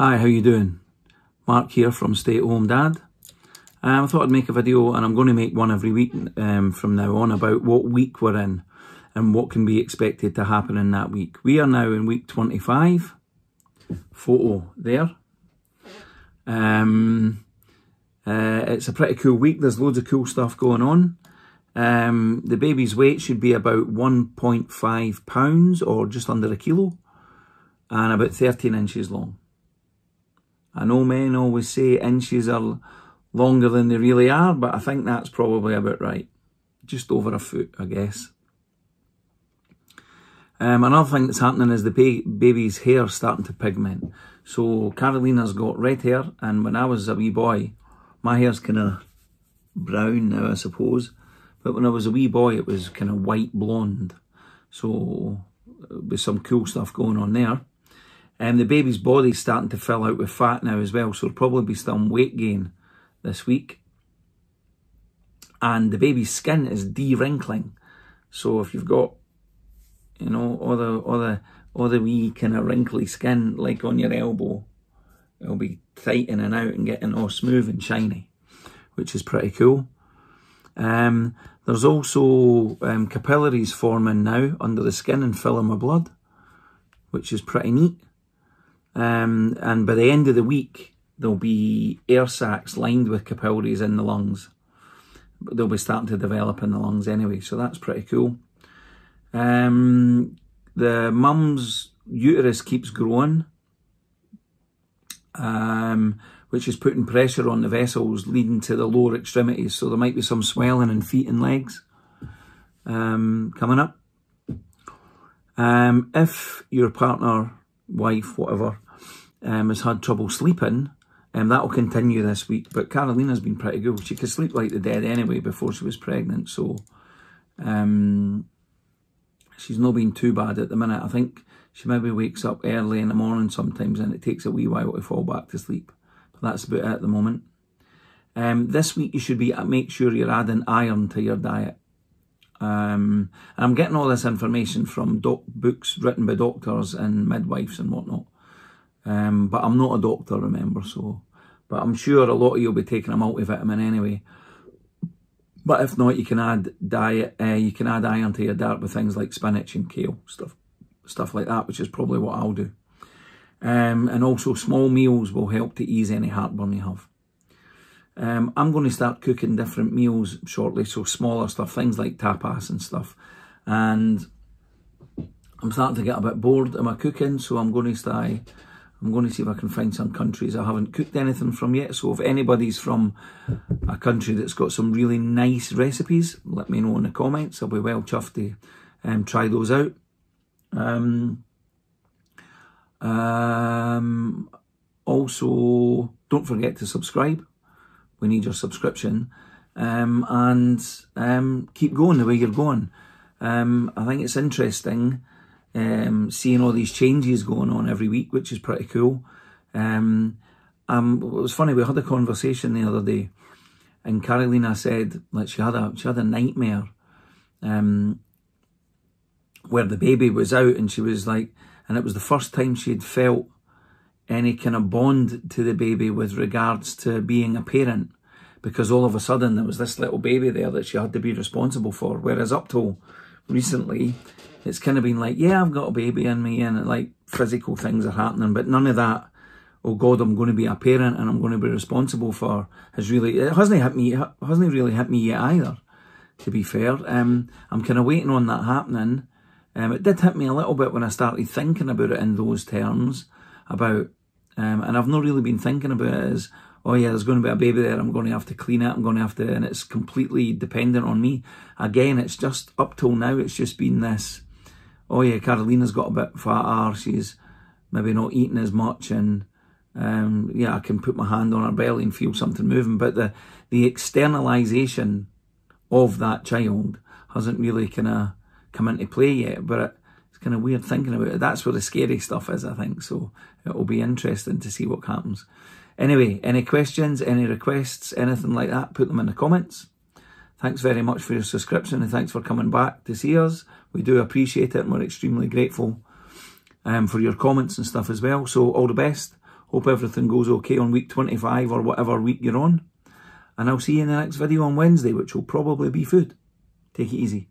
Hi, how you doing? Mark here from Stay at Home Dad. I thought I'd make a video, and I'm going to make one every week from now on, about what week we're in and what can be expected to happen in that week. We are now in week 25. Photo there. It's a pretty cool week. There's loads of cool stuff going on. The baby's weight should be about 1.5 pounds or just under a kilo, and about 13 inches long. I know men always say inches are longer than they really are, but I think that's probably about right. Just over a foot, I guess. Another thing that's happening is the baby's hair starting to pigment. So Carolina's got red hair, and when I was a wee boy, my hair's kind of brown now, I suppose. But when I was a wee boy, it was kind of white blonde. So with some cool stuff going on there. The baby's body's starting to fill out with fat now as well, so there'll probably be some weight gain this week. And the baby's skin is de-wrinkling. So if you've got, you know, all the wee kind of wrinkly skin, like on your elbow, it'll be tightening out and getting all smooth and shiny, which is pretty cool. There's also capillaries forming now under the skin and filling with blood, which is pretty neat. And by the end of the week, there'll be air sacs lined with capillaries in the lungs. But they'll be starting to develop in the lungs anyway, so that's pretty cool. The mum's uterus keeps growing, which is putting pressure on the vessels leading to the lower extremities. So there might be some swelling in feet and legs coming up. If your partner, wife, whatever, has had trouble sleeping, that will continue this week. But Carolina's been pretty good. She could sleep like the dead anyway before she was pregnant, so she's not been too bad at the minute. I think she maybe wakes up early in the morning sometimes, and it takes a wee while to fall back to sleep. But that's about it at the moment. This week you should make sure you're adding iron to your diet. And I'm getting all this information from books written by doctors and midwives and whatnot. But I'm not a doctor, remember, so. But I'm sure a lot of you will be taking a multivitamin anyway. But if not, you can add iron to your diet with things like spinach and kale, stuff like that, which is probably what I'll do. And also small meals will help to ease any heartburn you have. I'm going to start cooking different meals shortly, so smaller stuff, things like tapas and stuff. And I'm starting to get a bit bored of my cooking, so I'm going to see if I can find some countries I haven't cooked anything from yet. So if anybody's from a country that's got some really nice recipes, let me know in the comments. I'll be well chuffed to try those out. Also, don't forget to subscribe. We need your subscription, and keep going the way you're going. I think it's interesting seeing all these changes going on every week, which is pretty cool. It was funny, we had a conversation the other day, and Carolina said like she had a nightmare where the baby was out, and she was like, and it was the first time she had felt any kind of bond to the baby with regards to being a parent, because all of a sudden there was this little baby there that she had to be responsible for, whereas up till recently it's kind of been like, yeah, I've got a baby in me, and like physical things are happening, but none of that, oh God, I'm going to be a parent and I'm going to be responsible for, it hasn't really hit me yet either, to be fair. I'm kind of waiting on that happening. It did hit me a little bit when I started thinking about it in those terms, about and I've not really been thinking about it as, oh yeah, there's going to be a baby there, I'm going to have to clean it, and it's completely dependent on me. Again, it's just, up till now, it's just been this, oh yeah, Carolina's got a bit fatter, she's maybe not eating as much, and yeah, I can put my hand on her belly and feel something moving, but the externalization of that child hasn't really kind of come into play yet. But it's kind of weird thinking about it. That's where the scary stuff is, I think. So it'll be interesting to see what happens. Anyway, any questions, any requests, anything like that, put them in the comments. Thanks very much for your subscription, and thanks for coming back to see us. We do appreciate it, and we're extremely grateful for your comments and stuff as well. So all the best. Hope everything goes okay on week 25 or whatever week you're on. And I'll see you in the next video on Wednesday, which will probably be food. Take it easy.